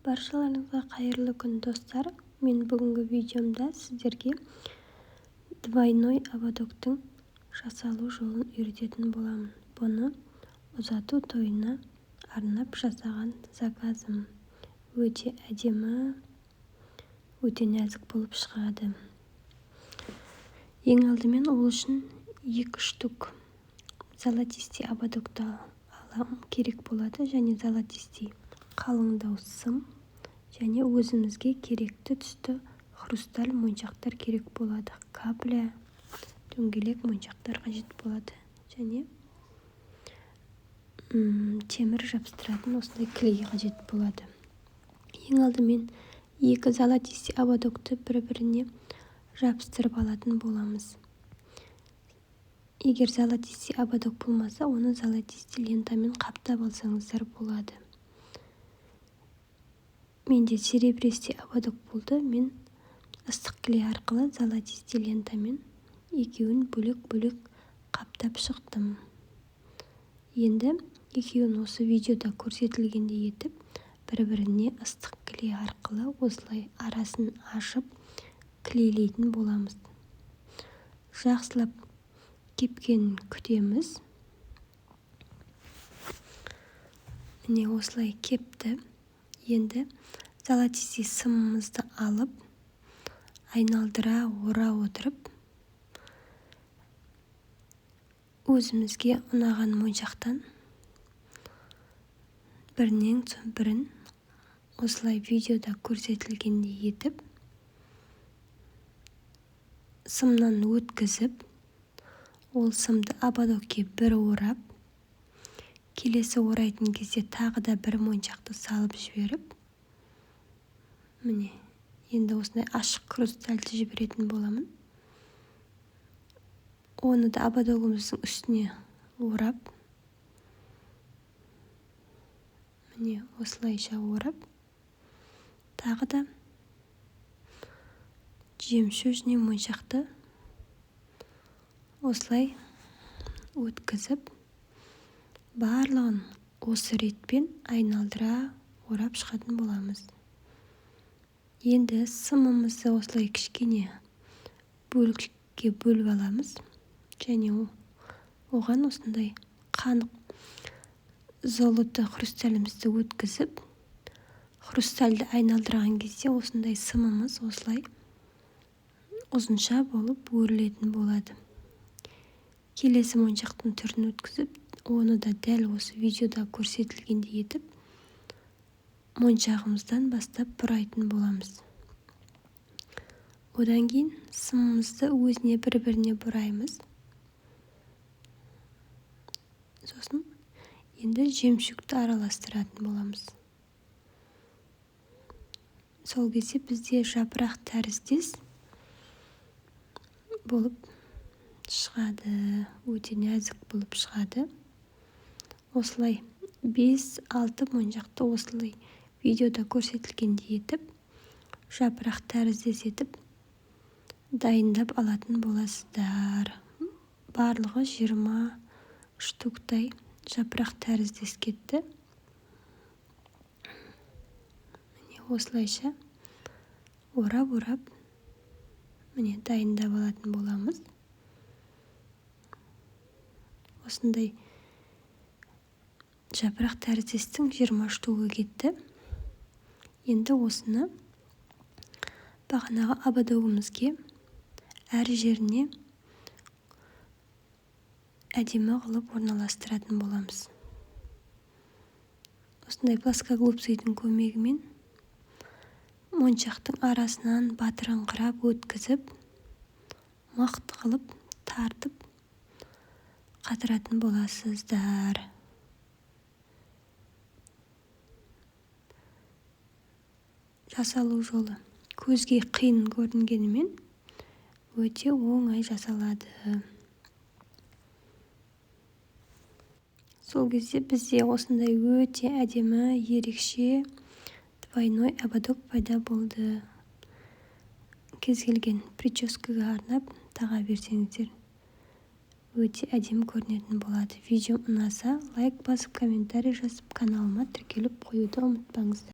Баршаларыңызға қайырлы күн достар. Мен бүгінгі видеомда сіздерге двойной ободоктың жасалу жолын үйрететін боламын. Бұны ұзату тойына арнап жасаған заказым. Өте әдемі, өте нәзік болып шығады. Ең алдымен ол үшін 2 штук золотистый ободокты алам керек болады, және золотистый қалыңдау сым, және өзімізге керекті түсті хрусталь моншақтар керек болады. Капля, дөңгелек моншақтар қажет болады, және темір жабыстыратын осындай клей қажет болады. Ең алдымен 2 золотистый ободокты бір-біріне жабыстырып алатын боламыз. Егер золотистый ободок болмаса, оны золотистый лентамен қаптап алсаңыздар болады. Менде серебристый ободок болды. Мен ыстық клей арқылы золотистый лентамен екеуін бөлек-бөлек қаптап шықтым. Енді екеуін осы видеода көрсетілгендей етіп, бір-біріне ыстық клей арқылы осылай арасын ашып клейлейтін боламыз. Жақсылап кепкенін күтеміз. Міне осылай кепті. Енді золотистый сымымызды алып, айналдыра ора отырып, өзімізге ұнаған моншақтан бірінен соң бірін осылай видеода көрсетілгендей етіп, сымнан өткізіп, ол сымды ободокке бір орап, келесі орайтын кезде тағы да бір моншақты салып жіберіп, міне, енді осындай ашық хрустальді жіберетін боламын. Оны да ободогымыздың үстіне орап, міне осылайша орап, тағы да жемшөжный моншақты осылай өткізіп, барлығын осы ретпен айналдыра орап шығатын боламыз. Енді сымымызды осылай кішкене бөлікке бөліп аламыз, және оған осындай қанық золото хрусталімізді өткізіп, хрустальды айналдырған кезде осындай сымымыз осылай ұзынша болып өрілетін болады. Келесі моншақтың түрін өткізіп, оны да дәл осы видеода көрсетілгендей етіп, моншағымыздан бастап бұрайтын боламыз. Одан кейін сымымызды өзіне бір-біріне бұраймыз. Сосын енді жемшөкті араластыратын боламыз. Сол кезде бізде жапырақ тәріздес болып шығады, өте нәзік болып шығады. Осылай 5-6 моншақты осылай видеода көрсетілгендей етіп, жапырақ тәріздес етіп, дайындап алатын боласыздар. Барлығы 20 штуктай жапырақ тәріздес кетті. Міне осылайша орап, міне дайындап алатын боламыз. Осындай жапырақ тәріздестің 20 штуғы кетті. Енді осыны бағанағы ободогымызге әр жеріне әдемі қылып орналастыратын боламыз. Осындай плоскоглупцийдің көмегімен моншақтың арасынан батырыңқырап өткізіп, мықты қылып тартып қатыратын боласыздар. Жасалу жолы көзге қиын көрінгенімен өте оңай жасалады. Сол кезде бізде осындай өте әдемі, ерекше двойной ободок пайда болды. Кез келген прическаға арнап таға берсеңіздер, өте әдемі көрінетін болады. Видео ұнаса, лайк басып, комментарий жазып, каналыма тіркеліп қоюды ұмытпаңыздар.